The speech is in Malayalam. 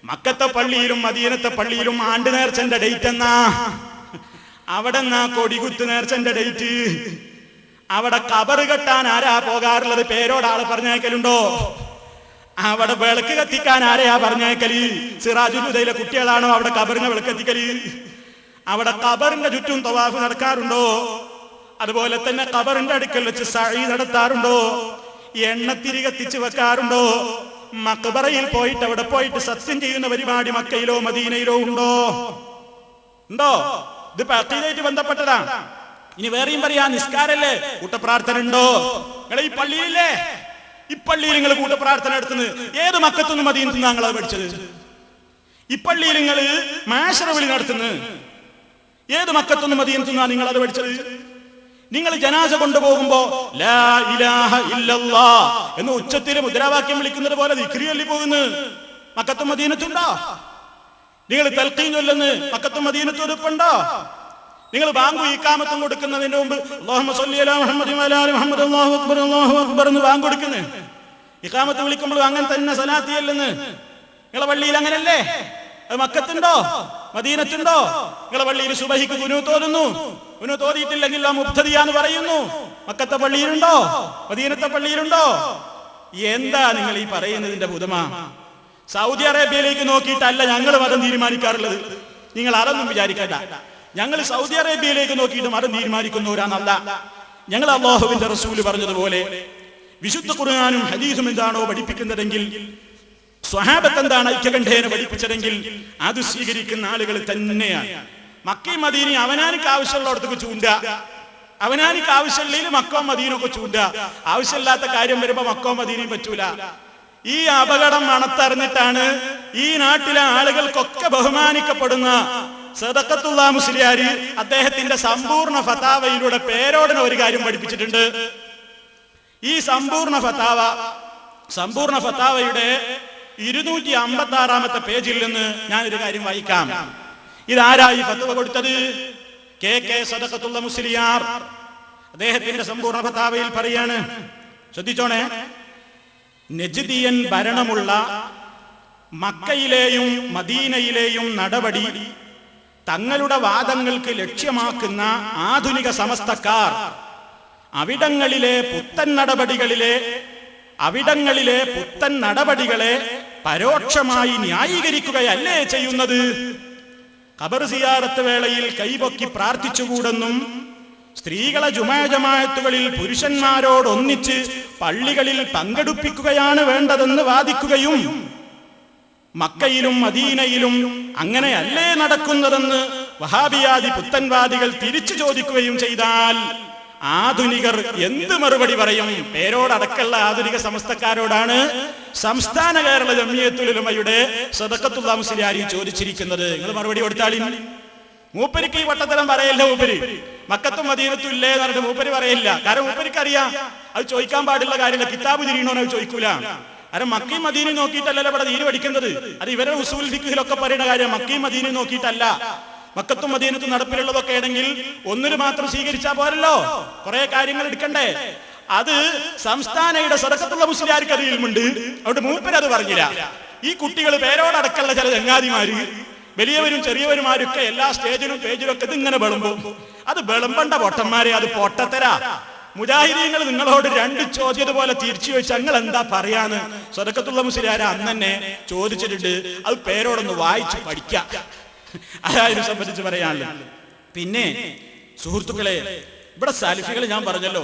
മക്കത്തെ പള്ളിയിലും മദീനത്തെ പള്ളിയിലും ആണ്ട് നേർച്ചന്റെ ഡേറ്റ് എന്നാ? അവിടെ നിന്നാ കൊടികുത്ത് നേർച്ചന്റെ ഡേറ്റ്. അവിടെ കബറ് കെട്ടാൻ ആരാ പോകാറുള്ളത്? പേരോടാള് പറഞ്ഞേക്കലുണ്ടോ? അവിടെ വിളക്ക് കത്തിക്കാൻ ആരെയാ പറഞ്ഞേക്കല്? സിറാജുൽ ഹുദയിലെ കുട്ടികളാണോ അവിടെ കബറിനെ വിളക്ക് കത്തിക്കല്? അവിടെ കബറിന്റെ ചുറ്റും തവാഫ് നടക്കാറുണ്ടോ? അതുപോലെ തന്നെ കബറിന്റെ അടുക്കൽ വെച്ച് സഈ നടത്താറുണ്ടോ? എണ്ണത്തിരി കത്തിച്ച് വെക്കാറുണ്ടോ? മഖ്ബറയിൽ പോയിട്ട് അവിടെ പോയിട്ട് സത്യം ചെയ്യുന്ന പരിപാടി മക്കയിലോ മദീനയിലോ ഉണ്ടോ? ഇത് അഖീദയായിട്ട് ബന്ധപ്പെട്ടതാ. ഇനി വേറെയും പറയാ, നിസ്കാരല്ലേ, കൂട്ടപ്രാർത്ഥന ഉണ്ടോ? നിങ്ങൾ ഈ പള്ളിയില്ലേ, ഈ പള്ളിയിൽ നിങ്ങൾ കൂട്ടപ്രാർത്ഥന നടത്തുന്നത് ഏത് മക്കത്തുനിന്ന് മദീനത്തുനിന്ന് ഞങ്ങൾ അത് പഠിച്ചത്? ഈ പള്ളിയിൽ നിങ്ങൾ മാശറ വിളി നടത്തുന്നത് ഏത് മക്കത്തുനിന്ന് മദീനത്തുനിന്നാണ് നിങ്ങൾ അത് പഠിച്ചത്? നിങ്ങൾ ജനാസ കൊണ്ടുപോകുമ്പോ ലാ ഇലാഹ ഇല്ലല്ലാഹ് എന്ന് ഉച്ചത്തിൽ മുദ്രാവാക്യം വിളിക്കുന്നത് പോലെ ദിക്രി ചൊല്ലി പോകുന്നു മക്കത്തും മദീനത്തുണ്ടോ? നിങ്ങൾ തൽഖീൻ ചൊല്ലുന്നു മക്കത്തും മദീനത്തും ഉറപ്പുണ്ടോ? നിങ്ങൾ ബാങ്കു ഇഖാമത്തും കൊടുക്കുന്നതിന് മുമ്പ് അല്ലാഹുമ്മ സ്വല്ലി അലാ മുഹമ്മദി വഅലാ ആലി മുഹമ്മദ് അല്ലാഹു അക്ബർ എന്ന് ബാങ്ക് കൊടുക്കുന്നു. ഇഖാമത്ത് വിളിക്കുമ്പോൾ അങ്ങനെ തന്നെ സലാത്തി ചൊല്ലുന്നു. നിങ്ങളെ പള്ളിയിൽ അങ്ങനല്ലേ? അത് മക്കത്തുണ്ടോ മദീനത്തുണ്ടോ? നിങ്ങളെ പള്ളിയിൽ സുബഹിക്ക് ഖുനൂത്ത് ഓതുന്നു. ഖുനൂത്ത് ഓതിയിട്ടില്ലെങ്കിൽ ആ മുബ്തദിയാന്ന് പറയുന്നു. മക്കത്തെ പള്ളിയിലുണ്ടോ മദീനത്തെ പള്ളിയിലുണ്ടോ? എന്താ നിങ്ങൾ ഈ പറയുന്നതിന്റെ പുതുമ? സൗദി അറേബ്യയിലേക്ക് നോക്കിയിട്ടല്ല ഞങ്ങൾ മതം തീരുമാനിക്കാറുള്ളത്. നിങ്ങൾ അതൊന്നും വിചാരിക്കണ്ട. ഞങ്ങൾ സൗദി അറേബ്യയിലേക്ക് നോക്കിയിട്ട് മതം തീരുമാനിക്കുന്നവരാണല്ല. ഞങ്ങൾ അല്ലാഹുവിന്റെ റസൂല് പറഞ്ഞതുപോലെ വിശുദ്ധ ഖുർആനും ഹദീസും എന്താണോ പഠിപ്പിക്കുന്നതെങ്കിൽ, സ്വഹാബത്ത് എന്താണ് ഐക്യകണ്ഠേന പഠിപ്പിച്ചതെങ്കിൽ അത് സ്വീകരിക്കുന്ന ആളുകൾ തന്നെയാണ്. മക്കയും മദീനയും അവനാനിക്ക് ആവശ്യമുള്ളടത്തേക്ക് ചൂണ്ട, അവനാനിക്ക് ആവശ്യമില്ലെങ്കിൽ മക്കവും മദീനൊക്കെ ചൂണ്ട. ആവശ്യമില്ലാത്ത കാര്യം വരുമ്പോ മക്കവും മദീനയും പറ്റൂല. ഈ അപകടം മണത്തറിഞ്ഞിട്ടാണ് ഈ നാട്ടിലെ ആളുകൾക്കൊക്കെ ബഹുമാനിക്കപ്പെടുന്ന സദഖത്തുള്ള മുസ്ലിയാർ അദ്ദേഹത്തിന്റെ സമ്പൂർണ്ണ ഫതാവയിലൂടെ പേരോടനെ ഒരു കാര്യം പഠിപ്പിച്ചിട്ടുണ്ട്. ഈ സമ്പൂർണ്ണ ഫതാവയുടെ 256 പേജിൽ നിന്ന് ഞാനൊരു കാര്യം വായിക്കാം. ഇതാരായി ഫത്വ കൊടുത്തത്? കെ സദഖത്തുള്ള മുസ്ലിയാർ. അദ്ദേഹത്തിന്റെ സമ്പൂർണ്ണ ഫതാവയിൽ പറയാണ്, ശ്രദ്ധിച്ചോണേ, നജ്ദിയൻ ഭരണമുള്ള മക്കയിലെയും മദീനയിലെയും നടപടി തങ്ങളുടെ വാദങ്ങൾക്ക് ലക്ഷ്യമാക്കുന്ന ആധുനിക സമസ്തക്കാർ അവിടങ്ങളിലെ പുത്തൻ നടപടികളെ പരോക്ഷമായി ന്യായീകരിക്കുകയല്ലേ ചെയ്യുന്നത്? ഖബർ സിയാറത്ത് വേളയിൽ കൈപൊക്കി പ്രാർത്ഥിച്ചുകൂടെന്നും സ്ത്രീകളെ ജമാഅത്തുകളിൽ പുരുഷന്മാരോടൊന്നിച്ച് പള്ളികളിൽ പങ്കെടുപ്പിക്കുകയാണ് വേണ്ടതെന്ന് വാദിക്കുകയും മക്കയിലും മദീനയിലും അങ്ങനെയല്ലേ നടക്കുന്നതെന്ന് വഹാബിയാദി പുത്തൻവാദികൾ തിരിച്ചു ചോദിക്കുകയും ചെയ്താൽ ആധുനികർ എന്ത് മറുപടി പറയും? പേരോടടക്കമുള്ള ആധുനിക സമസ്തക്കാരോടാണ് സംസ്ഥാന കേരള ജംഇയ്യത്തുൽ ഉലമയുടെ സദഖത്തുള്ള മുസ്ലിയാർ ചോദിച്ചിരിക്കുന്നത്. നിങ്ങൾ മറുപടി കൊടുത്താളി. മൂപ്പരിക്ക് ഈ വട്ടത്തരം പറയല്ല. മൂപ്പര് മക്കത്തും മദീനത്തും ഇല്ലേ എന്ന് പറഞ്ഞിട്ട് മൂപ്പര് പറയില്ല. കാരണം മൂപ്പരിക്ക് അറിയാം അത് ചോദിക്കാൻ പാടുള്ള കാര്യമില്ല. കിതാബ് തിരിയണോന്ന് അത് ചോദിക്കൂല. കാരണം മക്കയും മദീനയും നോക്കിയിട്ടല്ലല്ലോ ഇവിടെ ദീന് പഠിക്കുന്നത്. അത് ഇവരുടെ ഉസൂൽ ഫിഖ്ഹിലൊക്കെ പറയുന്ന കാര്യം. മക്കയും മദീനയും നോക്കിയിട്ടല്ല. മക്കത്തും മദീനത്തും നടപ്പിലുള്ളതൊക്കെ ആണെങ്കിൽ ഒന്നിന് മാത്രം സ്വീകരിച്ചാൽ പോരല്ലോ, കുറെ കാര്യങ്ങൾ എടുക്കണ്ടേ? അത് സംസ്ഥാനയുടെ സദഖത്തുള്ള മുസ്ലിയാർക്ക് അത് ഇൽമുണ്ട്. അവിടെ മൂപ്പര് അത് പറഞ്ഞില്ല. ഈ കുട്ടികൾ പേരോടടക്കമുള്ള ചില ചങ്ങാതിമാര്, വലിയവരും ചെറിയവരുമാരൊക്കെ എല്ലാ സ്റ്റേജിലും പേജിലും ഒക്കെ ഇതിങ്ങനെ വിളമ്പും. അത് വിളമ്പണ്ട പൊട്ടന്മാരെ, അത് പൊട്ടത്തരാ. മുജാഹിദീങ്ങൾ നിങ്ങളോട് 2 ചോദ്യതുപോലെ തിരിച്ചു ചോദിച്ചു ഞങ്ങൾ എന്താ പറയാന്ന് സദഖത്തുള്ള മുസ്ലിയാർ അന്ന് തന്നെ ചോദിച്ചിട്ടുണ്ട്. അത് പേരോടൊന്ന് വായിച്ച് പഠിക്കാം. അതായത് സംബന്ധിച്ച് പറയാനല്ലോ. പിന്നെ സുഹൃത്തുക്കളെ, ഇവിടെ സാലിഫികൾ ഞാൻ പറഞ്ഞല്ലോ,